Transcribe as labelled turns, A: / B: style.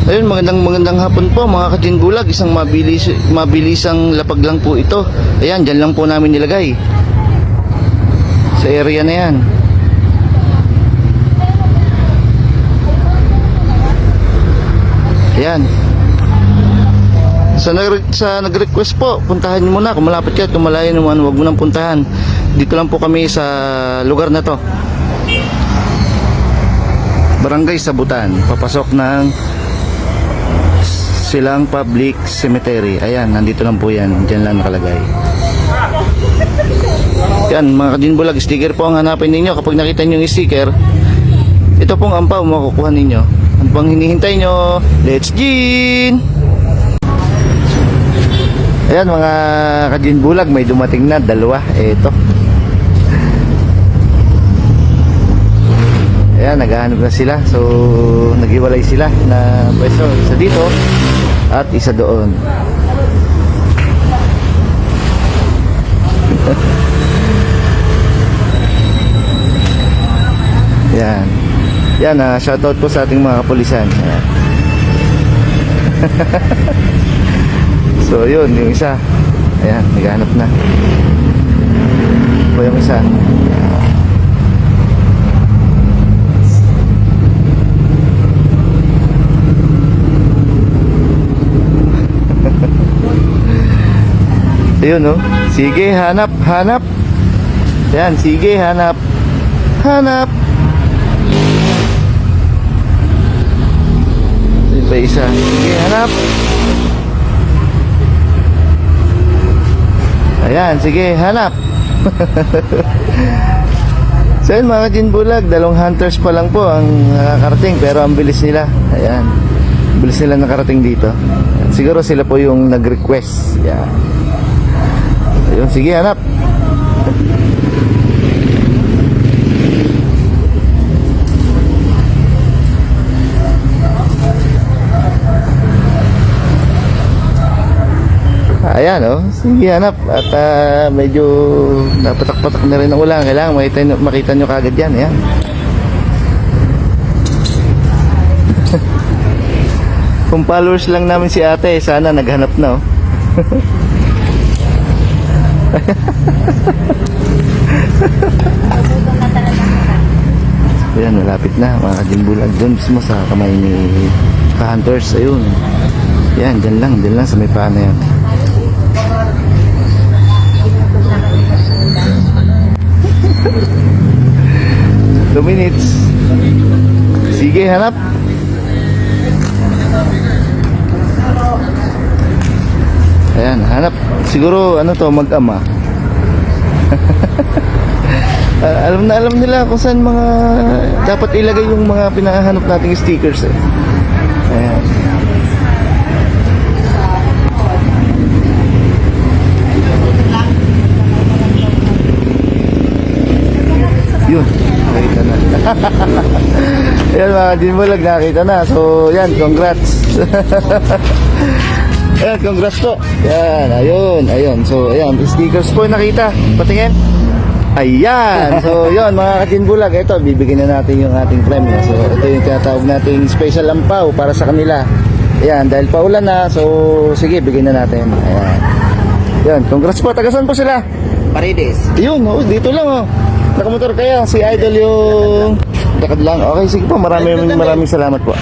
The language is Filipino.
A: Ayun, magandang hapon po mga Kajin Bulag. Isang mabilisang lapag lang po ito. Ayan, dyan lang po namin nilagay. Sa area na yan. Ayan. Sa nag-request po, puntahan nyo muna. Kung malapit ka, kung malayo naman, huwag mo nang puntahan. Dito lang po kami sa lugar na to. Barangay Sabutan. Papasok ng Silang Public Cemetery. Ayan, nandito lang po yan. Diyan lang nakalagay. Yan, mga Kajin Bulag, sticker po ang hanapin ninyo. Kapag nakita nyo yung sticker, ito pong ampaw makukuha ninyo. Ano pang hinihintay nyo? Let's gin! Ayan, mga Kajin Bulag, may dumating na dalawa. Ito. Ayan, naghahanap na sila. So, naghiwalay sila na pwesto. Isa dito at isa doon. Yan. Yan, shoutout po sa ating mga kapulisan. Ayan. So, yun, yung isa. Ayan, naghahanap na. O yung isa. Ayun, no? Sige, hanap. Yan, sige, hanap. Ayun pa isa. Sige, hanap. Ayan, sige, hanap. So yun, mga Kajin Bulag, dalawang hunters pa lang po ang nakakarating, pero ang bilis nila. Ayan, bilis nila nakarating dito. Siguro sila po yung nag-request. Yan. Ayun, sige, hanap. Ayan, oh. Sige, hanap. At medyo napatak-patak na rin ang ulan. Kailangan makita nyo kagad yan. Ayan. Kung followers lang namin si ate, sana naghanap na, oh. Ayan, malapit na mga Kajin Bulag. Doon mismo sa kamay ni ka-hunters. Ayun. Ayan, dyan lang sa may paa na yan. Two minutes. Sige, hanap. Ayan, hanap. Siguro ano to, mag-ama. Alam nila kung saan mga dapat ilagay yung mga pinahanap nating stickers, eh. Ayan. Yun, nakita na. Ayan, mga Kajin Bulag, nakita na. So, yan, congrats. Ayan, congrats po. Ayan, ayun. So, ayan, stickers po nakita. Patingin. Ayan. So, yun, mga Kajin Bulag. Ito, bibigyan na natin yung ating premyo. So, ito yung tinatawag nating special ampaw para sa kanila. Ayan, dahil paulan na. So, sige, bigyan na natin. Ayan. Yan, congrats po. Tagasan po sila?
B: Paredes.
A: Yun, oh, dito lang, oh. Nakamotor kaya. Si Idol yung lakad lang. Okay, sige po. Maraming salamat po.